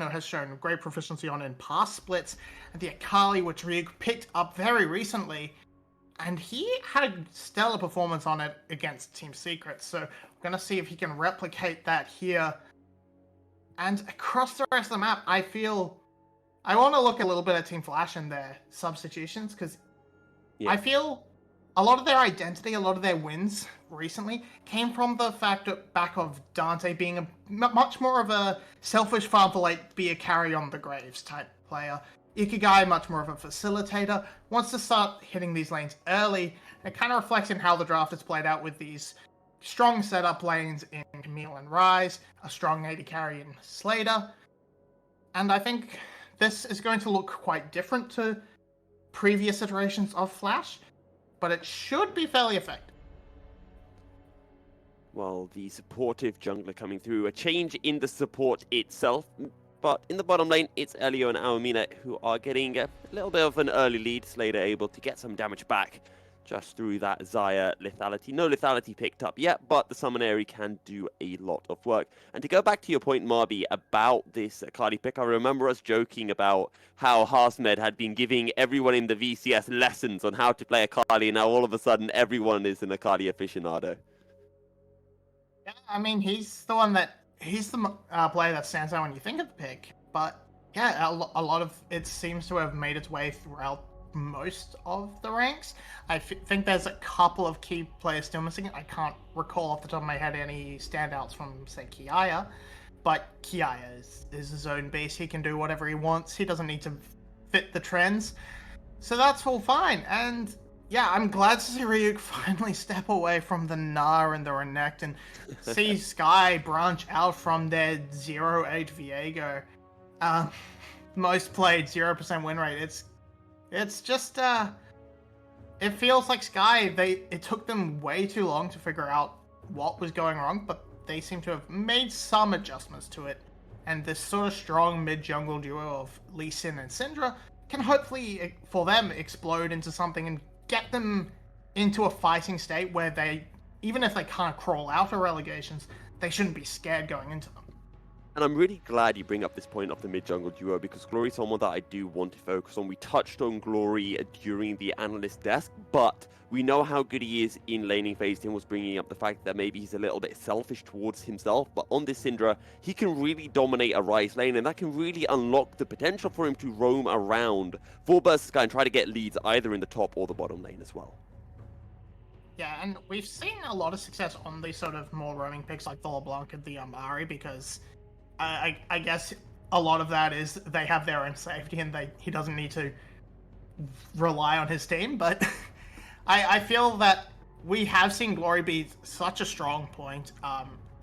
has shown great proficiency on in pass splits, and the Akali, which Ryuk picked up very recently, and he had a stellar performance on it against Team Secret, so we're going to see if he can replicate that here. And across the rest of the map, I want to look a little bit at Team Flash and their substitutions, because I feel a lot of their identity, a lot of their wins recently came from the back of Dante being much more of a selfish farm for late, be a carry on the Graves type player. Ikigai, much more of a facilitator, wants to start hitting these lanes early. It kind of reflects in how the draft is played out with these strong setup lanes in Camille and Rise, a strong AD carry in Slater. And I think this is going to look quite different to previous iterations of Flash, but it should be fairly effective. Well, the supportive jungler coming through, a change in the support itself, but in the bottom lane, it's Elio and Aomina who are getting a little bit of an early lead. Slater able to get some damage back just through that Xayah lethality. No lethality picked up yet, but the Summonary can do a lot of work. And to go back to your point, Marby, about this Akali pick, I remember us joking about how Harsmed had been giving everyone in the VCS lessons on how to play Akali, and now all of a sudden everyone is an Akali aficionado. Yeah, I mean, he's the player that stands out when you think of the pick, but yeah, a lot of it seems to have made its way throughout most of the ranks. I think there's a couple of key players still missing. I can't recall off the top of my head any standouts from, say, Kiaya, but Kiaya is his own beast. He can do whatever he wants. He doesn't need to fit the trends, so that's all fine. And yeah, I'm glad to see Ryuk finally step away from the Gnar and the Renekton and see Sky branch out from their 0-8 Viego. Most played, 0% win rate. It's just, it feels like Sky, it took them way too long to figure out what was going wrong, but they seem to have made some adjustments to it. And this sort of strong mid-jungle duo of Lee Sin and Syndra can hopefully, for them, explode into something and get them into a fighting state where they, even if they can't crawl out of relegations, they shouldn't be scared going into them. And I'm really glad you bring up this point of the mid-jungle duo, because Glory is someone that I do want to focus on. We touched on Glory during the analyst desk, but we know how good he is in laning phase. Tim was bringing up the fact that maybe he's a little bit selfish towards himself, but on this Syndra, he can really dominate a Rise lane, and that can really unlock the potential for him to roam around full burst Sky and try to get leads either in the top or the bottom lane as well. Yeah, and we've seen a lot of success on these sort of more roaming picks like the LeBlanc and the Ahri, because I guess a lot of that is they have their own safety and he doesn't need to rely on his team. But I feel that we have seen Glory be such a strong point.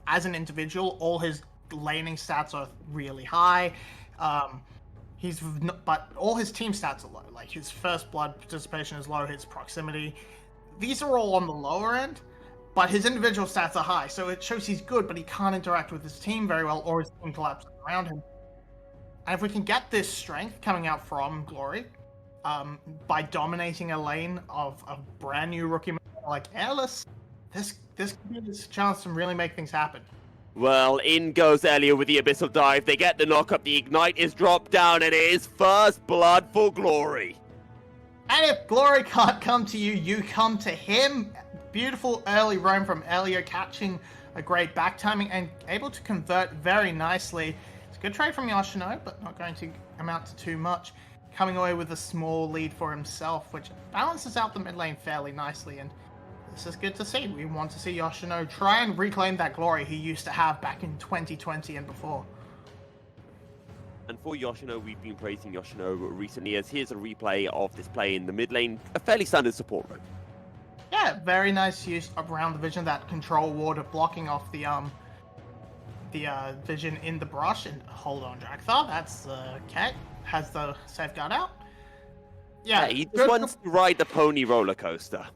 As an individual, all his laning stats are really high. But all his team stats are low. Like his first blood participation is low, his proximity. These are all on the lower end. But his individual stats are high, so it shows he's good, but he can't interact with his team very well, or his team collapses around him. And if we can get this strength coming out from Glory, by dominating a lane of a brand new rookie like Airless, this could be his chance to really make things happen. Well, in goes Elio with the Abyssal Dive. They get the knock-up, the Ignite is dropped down, and it is first blood for Glory. And if Glory can't come to you, you come to him. Beautiful early roam from Elio, catching a great back timing and able to convert very nicely. It's a good trade from Yoshino, but not going to amount to too much. Coming away with a small lead for himself, which balances out the mid lane fairly nicely, and this is good to see. We want to see Yoshino try and reclaim that glory he used to have back in 2020 and before. And for Yoshino, we've been praising Yoshino recently, as here's a replay of this play in the mid lane, a fairly standard support roam. Yeah, very nice use around the vision, that control ward of blocking off the vision in the brush. And hold on, Drakthar, that's Cat has the safeguard out. Yeah, he just wants to ride the pony roller coaster.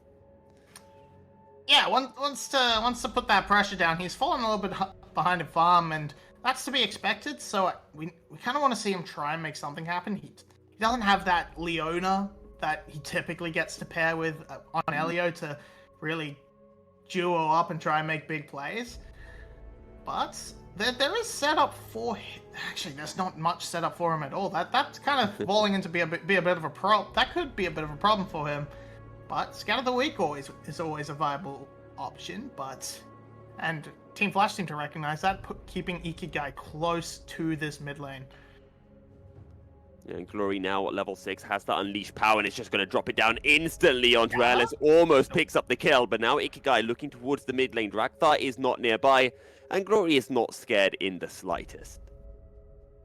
Yeah, wants to put that pressure down. He's fallen a little bit behind in farm, and that's to be expected. So we kind of want to see him try and make something happen. He doesn't have that Leona that he typically gets to pair with on Elio to really duo up and try and make big plays. But there is setup for him. Actually, there's not much setup for him at all. That's kind of falling into be a bit of a problem. That could be a bit of a problem for him. But Scout of the Week is always a viable option. And Team Flash seem to recognize that, keeping Ikigai close to this mid lane. Yeah, and Glory now at level 6 has that unleashed power, and it's just going to drop it down instantly onto Alice. Almost picks up the kill, but now Ikigai looking towards the mid lane. Drakthar is not nearby, and Glory is not scared in the slightest.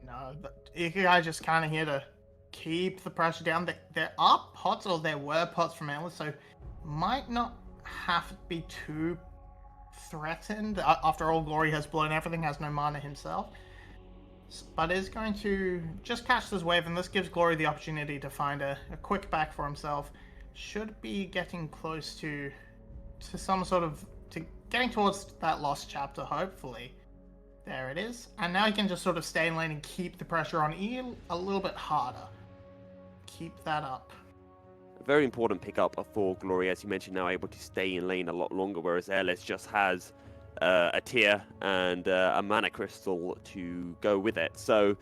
No, but Ikigai just kind of here to keep the pressure down. There are pots, or there were pots from Alice, so might not have to be too threatened. After all, Glory has blown everything, has no mana himself. But is going to just catch this wave, and this gives Glory the opportunity to find a quick back for himself. Should be getting close to some sort of, to getting towards that lost chapter, hopefully. There it is. And now he can just sort of stay in lane and keep the pressure on E a little bit harder. Keep that up. A very important pickup for Glory, as you mentioned, now able to stay in lane a lot longer, whereas Airless just has a tier and a mana crystal to go with it. So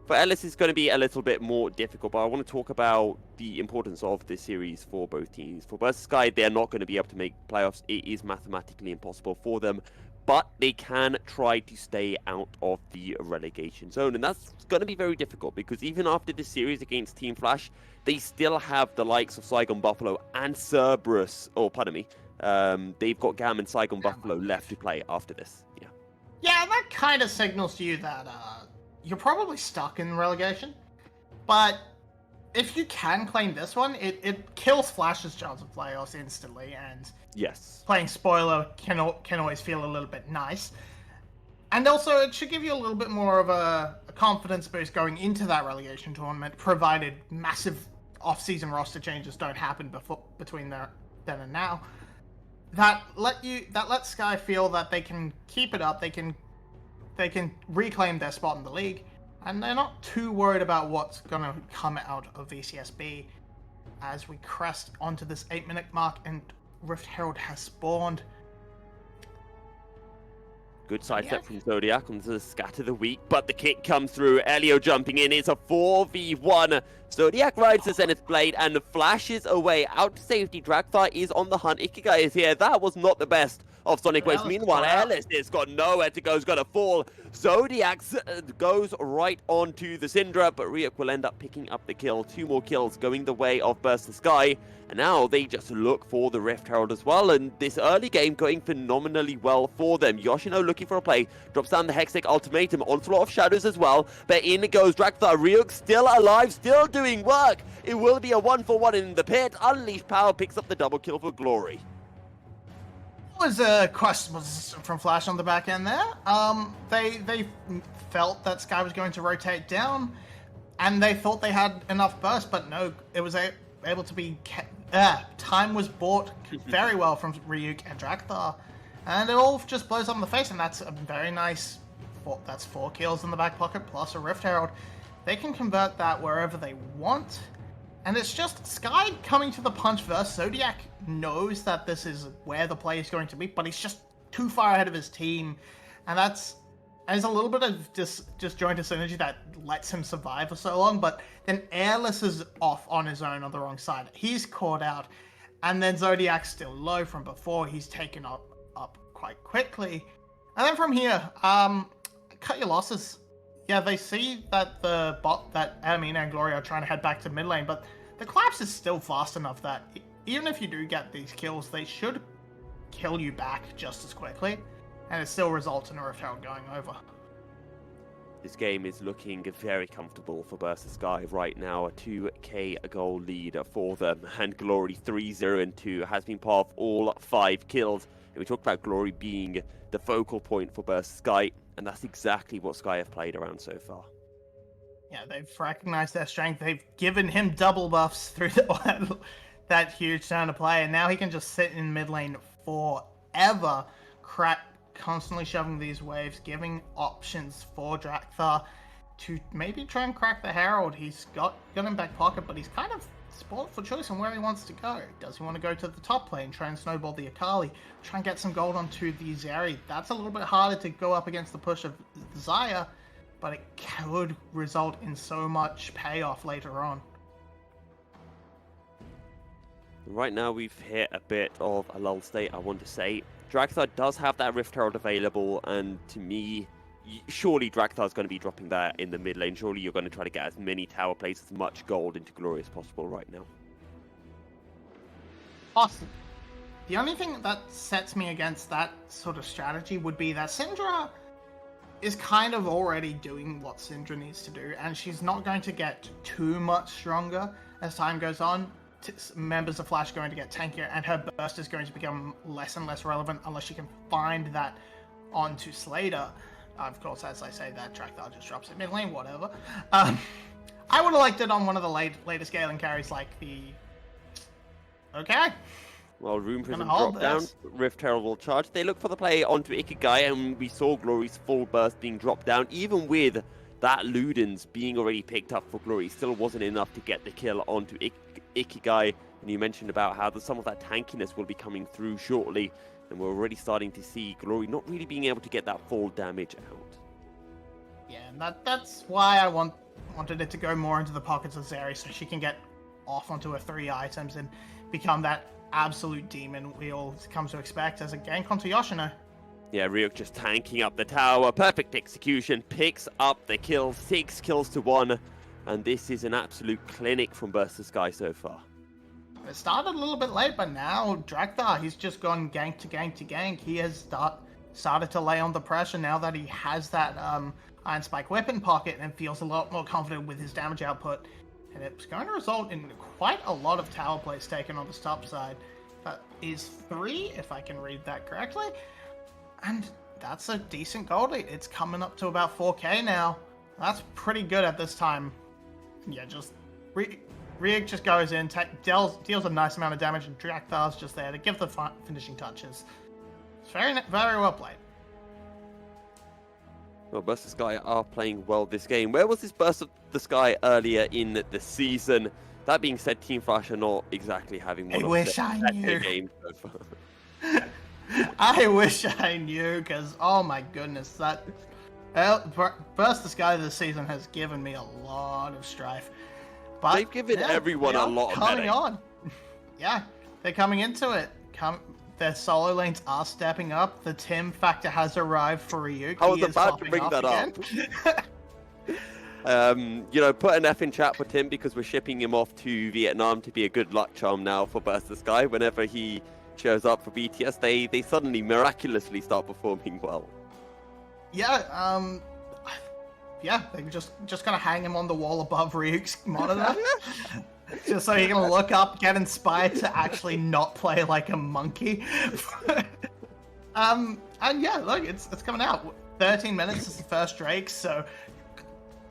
for Ellis, it's going to be a little bit more difficult, but I want to talk about the importance of this series for both teams. For Burst Sky, they're not going to be able to make playoffs. It is mathematically impossible for them, but they can try to stay out of the relegation zone, and that's going to be very difficult because even after this series against Team Flash, they still have the likes of Saigon Buffalo and Cerberus, they've got Gam and Saigon Buffalo left to play after this. Yeah, that kind of signals to you that you're probably stuck in relegation. But if you can claim this one, it kills Flash's chance of playoffs instantly, and yes, playing spoiler can always feel a little bit nice. And also, it should give you a little bit more of a confidence boost going into that relegation tournament, provided massive off-season roster changes don't happen between then and now. That lets Sky feel that they can keep it up, they can reclaim their spot in the league, and they're not too worried about what's gonna come out of VCSB as we crest onto this 8-minute mark and Rift Herald has spawned. Good sidestep from Zodiac onto the Scatter the Weak, but the kick comes through. Elio jumping in. It's a 4v1. Zodiac rides the Zenith Blade and flashes away out to safety. Drakthar is on the hunt. Ikigai is here. That was not the best of Sonic Waves. Meanwhile, Ellis has got nowhere to go. He's got to fall. Zodiac goes right onto the Syndra, but Ryuk will end up picking up the kill. 2 more kills going the way of Burst the Sky. And now they just look for the Rift Herald as well. And this early game going phenomenally well for them. Yoshino looking for a play. Drops down the Hextech Ultimatum. Onslaught of Shadows as well. But in goes Drakthar. Ryuk still alive, still doing work. It will be a 1-for-1 in the pit. Unleashed Power picks up the double kill for Glory. Was a questionable from Flash on the back end there. They felt that Sky was going to rotate down, and they thought they had enough burst, but no, it was able to be time was bought very well from Ryuk and Drakthar, and it all just blows up in the face, and that's a very nice. That's 4 kills in the back pocket plus a Rift Herald. They can convert that wherever they want. And it's just Sky coming to the punch first. Zodiac knows that this is where the play is going to be, but he's just too far ahead of his team. And there's a little bit of disjointed synergy that lets him survive for so long, but then Airless is off on his own on the wrong side. He's caught out, and then Zodiac's still low from before. He's taken up quite quickly. And then from here, cut your losses. Yeah, they see that that Amina and Glory are trying to head back to mid lane, but the collapse is still fast enough that even if you do get these kills, they should kill you back just as quickly, and it still results in a Rift Herald going over. This game is looking very comfortable for Burst Sky right now. A 2k goal lead for them, and Glory 3-0-2 has been part of all 5 kills. And we talked about Glory being the focal point for Burst Sky, and that's exactly what Sky have played around so far. Yeah, they've recognized their strength. They've given him double buffs through that huge turn of play, and now he can just sit in mid lane forever, constantly shoving these waves, giving options for Drakthar to maybe try and crack the Herald. He's got him back pocket, but he's kind of sport for choice on where he wants to go. Does he want to go to the top lane, try and snowball the Akali, try and get some gold onto the Zeri? That's a little bit harder to go up against the push of Xayah, but it could result in so much payoff later on. Right now we've hit a bit of a lull state, I want to say. Drakthar does have that Rift Herald available, and to me, surely Drakthar is going to be dropping that in the mid lane. Surely you're going to try to get as many tower plays, as much gold into Glory as possible right now. Awesome. The only thing that sets me against that sort of strategy would be that Syndra is kind of already doing what Syndra needs to do, and she's not going to get too much stronger as time goes on. Members of Flash are going to get tankier, and her burst is going to become less and less relevant unless she can find that onto Slater. Of course, as I say that, Drakthar just drops it mid lane, whatever. I would have liked it on one of the later scaling carries like the... Okay. Well, Rune Prism drop down, Rift Herald will charge. They look for the play onto Ikigai, and we saw Glory's full burst being dropped down. Even with that Ludens being already picked up for Glory, still wasn't enough to get the kill onto Ikigai. And you mentioned about how some of that tankiness will be coming through shortly. And we're already starting to see Glory not really being able to get that full damage out. Yeah, and that's why I wanted it to go more into the pockets of Zeri, so she can get off onto her 3 items and become that absolute demon we all come to expect as a gank onto Yoshino. Yeah, Ryuk just tanking up the tower. Perfect execution. Picks up the kill. 6 kills to 1. And this is an absolute clinic from Burst of Sky so far. It started a little bit late, but now Drakthar, he's just gone gank to gank to gank. He has started to lay on the pressure now that he has that Iron Spike weapon pocket and feels a lot more confident with his damage output. And it's going to result in quite a lot of tower plays taken on this top side. That is 3, if I can read that correctly. And that's a decent gold lead. It's coming up to about 4k now. That's pretty good at this time. Yeah, just... Ryuk just goes in, deals a nice amount of damage, and Drakthar's just there to give the finishing touches. It's very well played. Well, Burst of Sky are playing well this game. Where was this Burst of the Sky earlier in the season? That being said, Team Flash are not exactly having one of the better games so far. I wish I knew, because, oh my goodness, that Burst of Sky this season has given me a lot of strife. But they've given everyone a lot of coming on. Yeah, they're coming into it. Their solo lanes are stepping up. The Tim factor has arrived for Ryuk. I was about to bring that up. You know, put an F in chat for Tim, because we're shipping him off to Vietnam to be a good luck charm now for Burst of Sky. Whenever he shows up for BTS, they suddenly miraculously start performing well. Yeah, yeah, they're just gonna hang him on the wall above Ryuk's monitor, just so he can look up, get inspired to actually not play like a monkey. And yeah, look, it's coming out. 13 minutes is the first Drake, so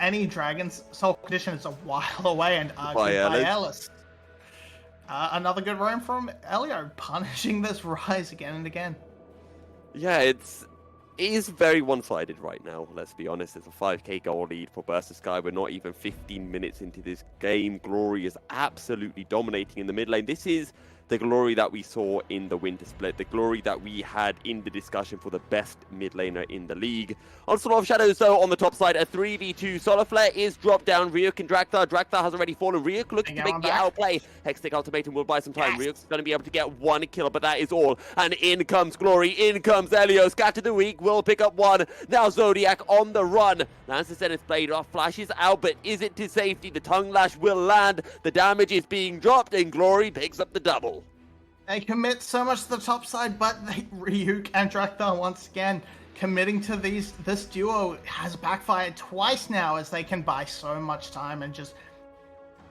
any Dragon's Soul Condition is a while away, and by Ellis. Another good roam from Elio, punishing this Rise again and again. Yeah, it is very one-sided right now, let's be honest. It's a 5k goal lead for Burst of Sky. We're not even 15 minutes into this game. Glory is absolutely dominating in the mid lane. This is the Glory that we saw in the winter split, the Glory that we had in the discussion for the best mid laner in the league. Onslaught of Shadows, though, on the top side, a 3v2. Solar Flare is dropped down. Ryuk and Drakthar. Drakthar has already fallen. Ryuk looking to make the outplay. Hextech Ultimatum will buy some time. Yes. Ryuk's going to be able to get 1 kill, but that is all. And in comes Glory. In comes Elio. Scatter the Weak will pick up 1. Now Zodiac on the run. Lancer Zenith's blade off. Flashes out, but is it to safety? The Tongue Lash will land. The damage is being dropped, and Glory picks up the double. They commit so much to the top side, but Ryuk and Drakthar once again committing to this duo has backfired twice now, as they can buy so much time and just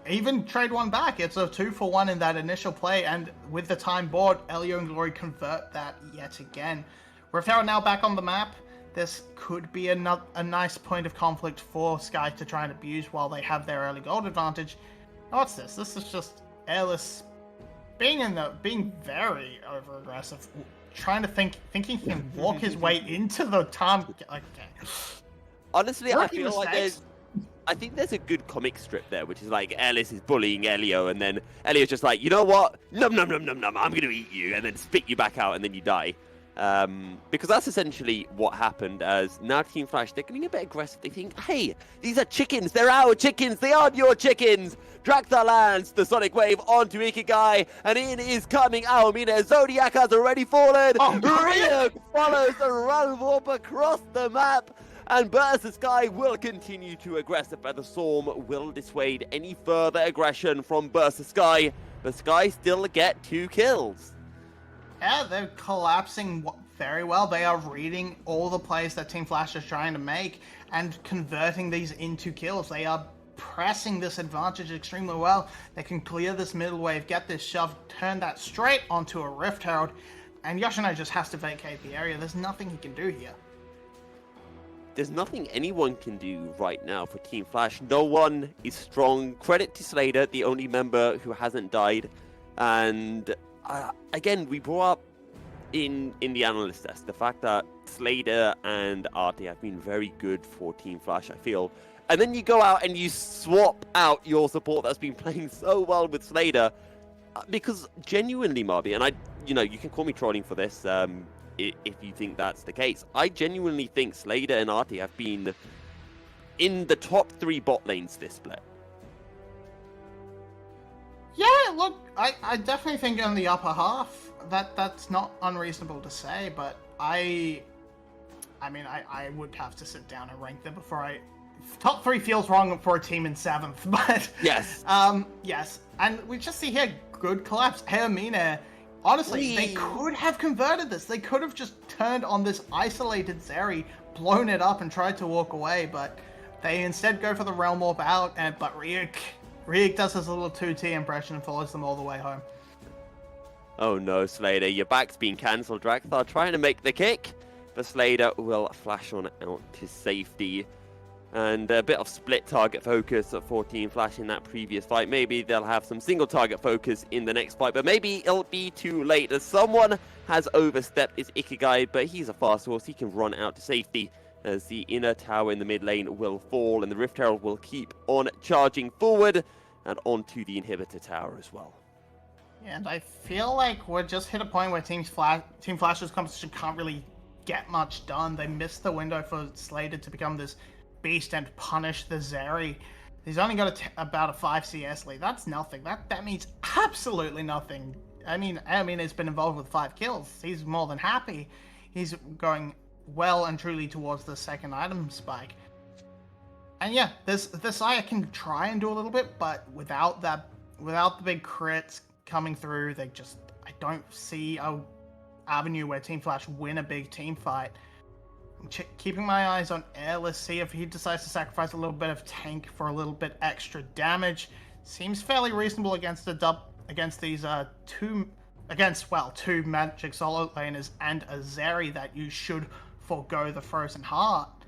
even trade one back. It's a 2-for-1 in that initial play, and with the time board, Elio and Glory convert that yet again. Rivera now back on the map. This could be a nice point of conflict for Sky to try and abuse while they have their early gold advantage. Oh, what's this? This is just Airless being very over aggressive, trying to thinking he can walk his way into the time. Okay. Honestly, I feel like I think there's a good comic strip there, which is like Ellis is bullying Elio, and then Elio's just like, you know what? Num num num num num. I'm gonna eat you, and then spit you back out, and then you die. Because that's essentially what happened. As now Team Flash, they're getting a bit aggressive. They think, hey, these are chickens. They're our chickens. They aren't your chickens. Drakthar lands the Sonic Wave onto Ikigai, and in is coming Aomine. Zodiac has already fallen. Ryuk follows the run warp across the map. And Burst the Sky will continue to aggressive, but the Storm will dissuade any further aggression from Burst the Sky. The Sky still get 2 kills. Yeah, they're collapsing very well. They are reading all the plays that Team Flash is trying to make and converting these into kills. They are pressing this advantage extremely well. They can clear this middle wave, get this shove, turn that straight onto a Rift Herald, and Yoshino just has to vacate the area. There's nothing he can do here. There's nothing anyone can do right now for Team Flash. No one is strong. Credit to Slater, the only member who hasn't died. And again, we brought up in the analyst test the fact that Slater and Artie have been very good for Team Flash, I feel. And then you go out and you swap out your support that's been playing so well with Slater. Because genuinely, Marby, and you can call me trolling for this, if you think that's the case. I genuinely think Slater and Artie have been in the top 3 bot lanes this split. Yeah, look, I definitely think in the upper half. That's not unreasonable to say, but I would have to sit down and rank them before top 3 feels wrong for a team in 7th, but yes. Yes. And we just see here good collapse. Hermine, honestly, they could have converted this. They could have just turned on this isolated Zeri, blown it up, and tried to walk away, but they instead go for the Realm Warp out, but Ryuk does his little 2T impression and follows them all the way home. Oh no, Slater, your back's been cancelled. Drakthar trying to make the kick, but Slater will flash on out to safety. And a bit of split target focus for Team Flash in that previous fight. Maybe they'll have some single target focus in the next fight, but maybe it'll be too late as someone has overstepped. It's Ikigai, but he's a fast horse. He can run out to safety as the inner tower in the mid lane will fall and the Rift Herald will keep on charging forward and onto the inhibitor tower as well. And I feel like we're just hit a point where Team Flash's composition can't really get much done. They missed the window for Slater to become this beast and punish the Zeri. He's only got about a 5 CS lead. That's nothing. That means absolutely nothing. I mean, has been involved with 5 kills. He's more than happy. He's going well and truly towards the second item spike. And yeah, this Aya can try and do a little bit, but without the big crits coming through, I don't see a avenue where Team Flash win a big team fight. I'm keeping my eyes on Airless, see if he decides to sacrifice a little bit of tank for a little bit extra damage. Seems fairly reasonable against these two magic solo laners and a Zeri that you should forgo the Frozen Heart.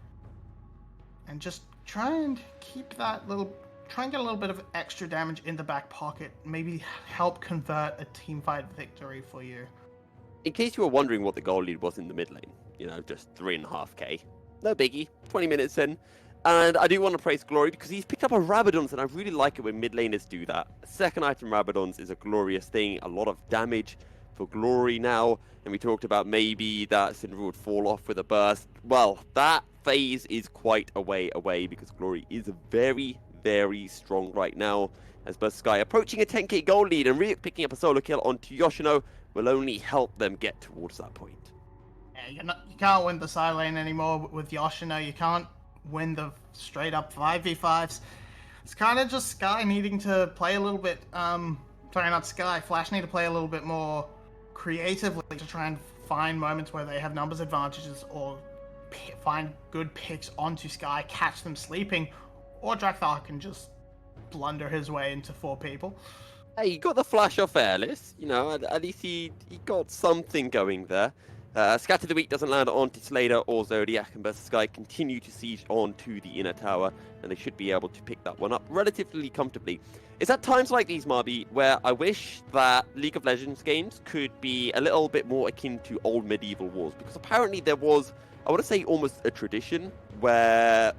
And just try and get a little bit of extra damage in the back pocket. Maybe help convert a teamfight victory for you. In case you were wondering what the goal lead was in the mid lane, just 3.5k. No biggie, 20 minutes in. And I do want to praise Glory because he's picked up a Rabadons, and I really like it when mid laners do that. Second item Rabadons is a glorious thing, a lot of damage for Glory now. And we talked about maybe that Syndra would fall off with a burst. Well, that phase is quite a way away because Glory is very, very strong right now. As Burst Sky approaching a 10k goal lead and Ryuk picking up a solo kill onto Yoshino will only help them get towards that point. Yeah, you can't win the side lane anymore with Yoshino. You can't win the straight up 5v5s. It's kind of just Sky needing to play a little bit, sorry, not Sky, Flash need to play a little bit more creatively to try and find moments where they have numbers advantages or find good picks onto Sky, catch them sleeping, or Drakthar can just blunder his way into 4 people. Hey, he got the flash off Airless, at least he got something going there. Scatter the Weak doesn't land onto Slater or Zodiac, and Burst Sky continue to siege onto the inner tower, and they should be able to pick that one up relatively comfortably. It's at times like these, Marby, where I wish that League of Legends games could be a little bit more akin to old medieval wars, because apparently there was, I want to say, almost a tradition where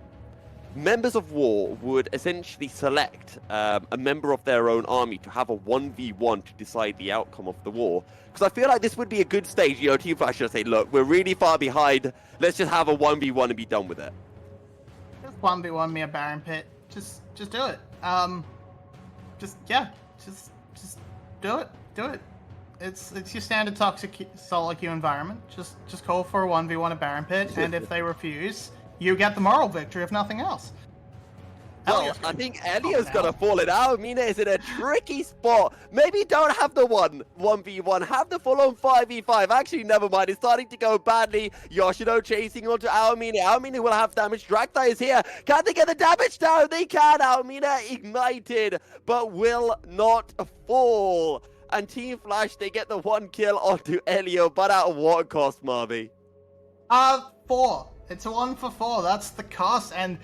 members of War would essentially select a member of their own army to have a 1v1 to decide the outcome of the war. Because I feel like this would be a good stage, you know, Team Flash should say, look, we're really far behind. Let's just have a 1v1 and be done with it. Just 1v1 me a Baron Pit. Just do it. Just do it. Do it. It's your standard toxic solo queue environment. Just call for a 1v1 a Baron Pit, and if they refuse, you get the moral victory, if nothing else. Well, I think Elio's gonna fall it out. Mina is in a tricky spot. Maybe don't have the 1v1, have the full-on 5v5. Actually, never mind. It's starting to go badly. Yoshino chasing onto Aomine. Aomine will have damage. Dragthai is here. Can they get the damage down? They can. Aomine ignited, but will not fall. And Team Flash, they get the 1 kill onto Elio, but at what cost, Marby? 4. It's a 1 for 4. That's the cost, and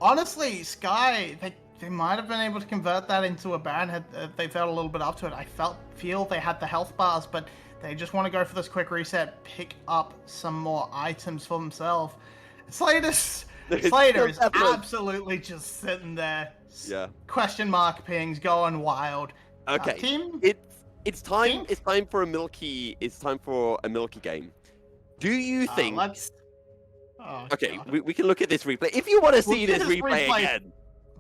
honestly, Sky, they might have been able to convert that into a Baron had they felt a little bit up to it. I feel they had the health bars, but they just want to go for this quick reset, pick up some more items for themselves. Slater is absolutely just sitting there. Yeah. Question mark pings going wild. Okay. Team? It's time. Team? It's time for a milky. It's time for a milky game. Do you think? Okay, we can look at this replay. If you want to see this replay again.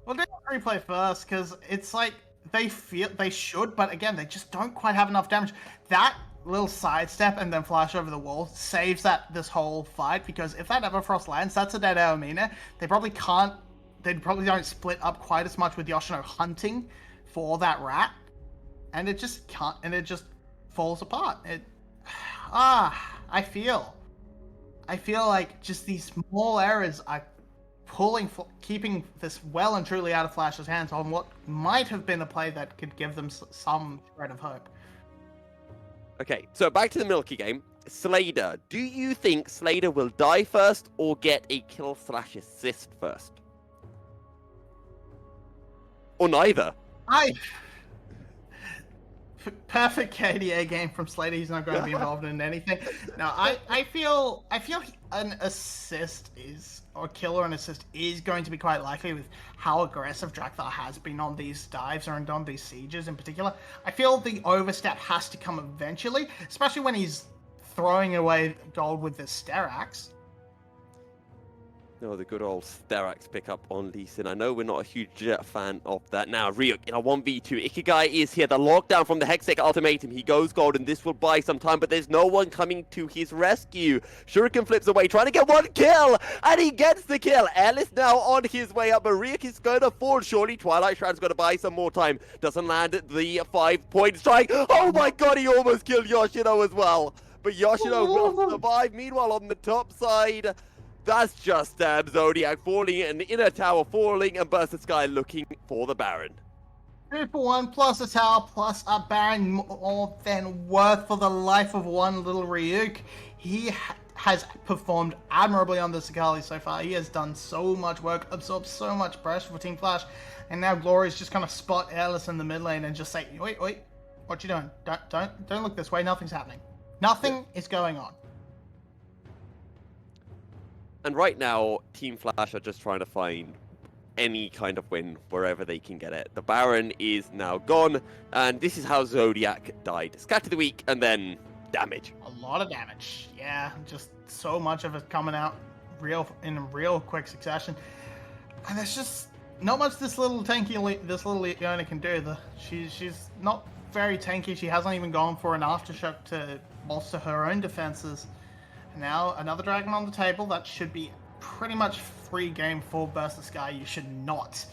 We'll do the replay first, because it's like they feel they should, but again, they just don't quite have enough damage. That little sidestep and then flash over the wall saves this whole fight, because if that Everfrost lands, that's a dead Aomine. They probably don't split up quite as much with Yoshino hunting for that rat, and it just can't, and it just falls apart. I feel like just these small errors are keeping this well and truly out of Flash's hands on what might have been a play that could give them some shred of hope. Okay, so back to the milky game. Slater, do you think Slater will die first or get a kill/assist first? Or neither? Perfect KDA game from Slater. He's not going to be involved in anything. No, I feel an assist or kill or an assist is going to be quite likely with how aggressive Dragthar has been on these dives or on these sieges in particular. I feel the overstep has to come eventually, especially when he's throwing away gold with this Sterax. No, the good old Sterax pickup on Lee Sin. I know we're not a huge fan of that. Now, Ryuk in a 1v2. Ikigai is here. The lockdown from the Hextech ultimatum. He goes golden. This will buy some time, but there's no one coming to his rescue. Shuriken flips away, trying to get 1 kill, and he gets the kill. Ellis now on his way up, but Ryuk is going to fall. Surely Twilight Shroud's going to buy some more time. Doesn't land the 5-point strike. Oh my god, he almost killed Yoshino as well. But Yoshino will survive. Meanwhile, on the top side, that's just Zodiac falling, and the inner tower falling, and Burst of Sky looking for the Baron. 2 for 1 plus a tower plus a Baron, more than worth for the life of one little Ryuk. He has performed admirably on the Sakali so far. He has done so much work, absorbed so much pressure for Team Flash, and now Glory's just gonna spot Airless in the mid lane and just say, wait, what you doing? Don't look this way. Nothing's happening. Nothing is going on. And right now, Team Flash are just trying to find any kind of win wherever they can get it. The Baron is now gone, and this is how Zodiac died. Scatter the weak, and then damage. A lot of damage. Yeah, just so much of it coming out in real quick succession. And there's just not much this little Leona can do. She's not very tanky. She hasn't even gone for an aftershock to bolster her own defenses. Now, another dragon on the table. That should be pretty much free game for Burst of Sky. You should not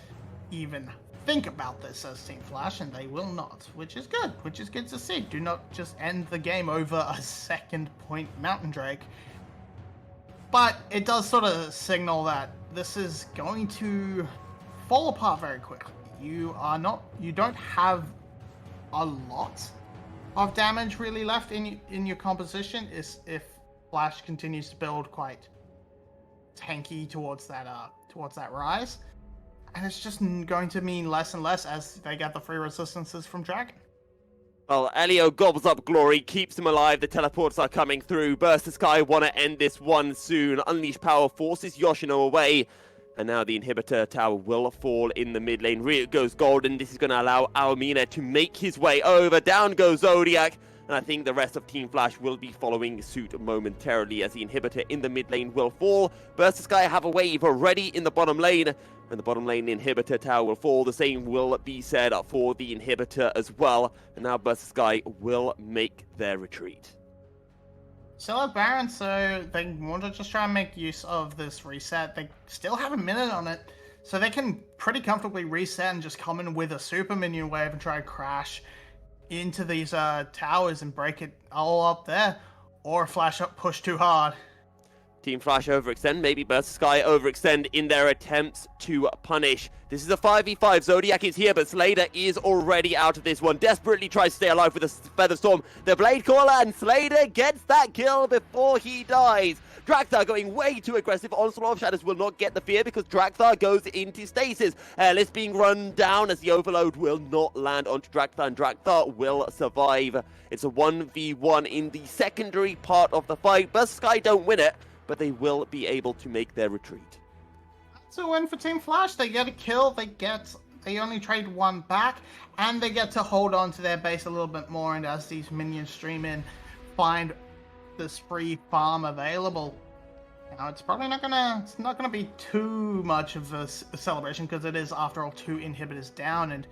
even think about this as Team Flash, and they will not, which is good to see. Do not just end the game over a 2nd point Mountain Drake. But it does sort of signal that this is going to fall apart very quickly. You don't have a lot of damage really left in your composition if Flash continues to build quite tanky towards that rise, and it's just going to mean less and less as they get the free resistances from Dragon. Well, Elio gobbles up Glory, keeps him alive. The teleports are coming through. Burst of Sky want to end this one soon. Unleash Power forces Yoshino away. And now the inhibitor tower will fall in the mid lane. Rear goes Golden. This is going to allow Almina to make his way over. Down goes Zodiac. And I think the rest of Team Flash will be following suit momentarily as the inhibitor in the mid lane will fall. Burst Sky have a wave already in the bottom lane. And the bottom lane inhibitor tower will fall. The same will be said for the inhibitor as well. And now Burst Sky will make their retreat. Still have Baron, so they want to just try and make use of this reset. They still have a minute on it, so they can pretty comfortably reset and just come in with a super minion wave and try to crash into these towers and break it all up there, or flash up, push too hard. Team Flash overextend, maybe Burst Sky overextend in their attempts to punish. This is a 5v5. Zodiac is here, but Slader is already out of this one. Desperately tries to stay alive with a Feather Storm. The Blade Caller, and Slader gets that kill before he dies. Drakthar going way too aggressive. Onslaught of Shadows will not get the fear because Drakthar goes into stasis. Airless being run down as the Overload will not land onto Drakthar, and Drakthar will survive. It's a 1v1 in the secondary part of the fight. Burst Sky don't win it, but they will be able to make their retreat. That's a win for Team Flash. They get a kill, they only trade one back, and they get to hold on to their base a little bit more, and as these minions stream in, find this free farm available. Now it's probably not gonna be too much of a celebration, because it is, after all, 2 inhibitors down, and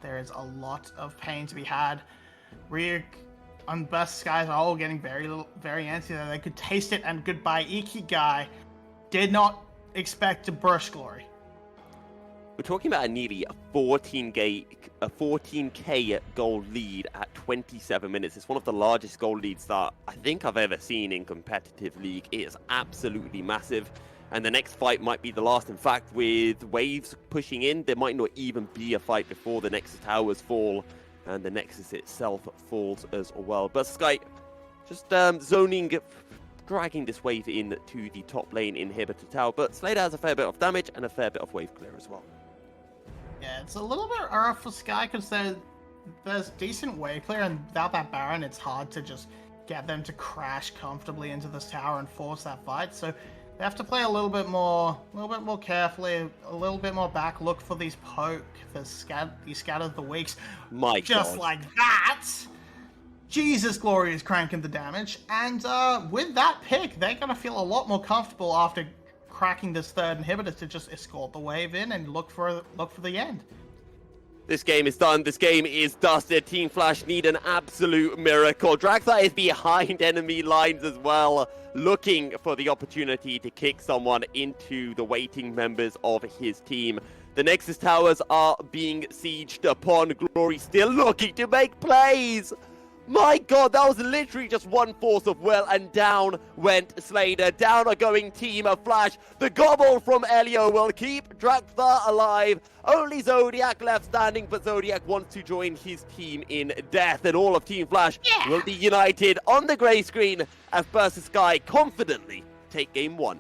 there is a lot of pain to be had. Rear and Burst Skies are all getting very antsy there. They could taste it, and goodbye Ikigai. Did not expect to brush glory. We're talking about a nearly 14k gold lead at 27 minutes. It's one of the largest gold leads that I think I've ever seen in competitive league. It is absolutely massive. And the next fight might be the last. In fact, with waves pushing in, there might not even be a fight before the Nexus towers fall and the Nexus itself falls as well. But Sky just zoning, dragging this wave in to the top lane inhibitor tower. But Slader has a fair bit of damage and a fair bit of wave clear as well. Yeah, it's a little bit rough for Sky because there's decent wave clear, and without that Baron, it's hard to just get them to crash comfortably into this tower and force that fight. So they have to play a little bit more carefully, a little bit more back. Look for these poke, he scattered the weaks. My just God. Like that. Jesus, Glory is cranking the damage, and with that pick, they're gonna feel a lot more comfortable after cracking this third inhibitor to just escort the wave in and look for the end. This game is done. This game is dusted. Team Flash need an absolute miracle. Drakthar is behind enemy lines as well, looking for the opportunity to kick someone into the waiting members of his team. The Nexus towers are being sieged upon. Glory still looking to make plays. My God, that was literally just one force of will, and down went Slader. Down are going Team of Flash. The gobble from Elio will keep Drakthar alive. Only Zodiac left standing, but Zodiac wants to join his team in death, and all of Team Flash will be united on the grey screen as Burst Sky confidently take game 1.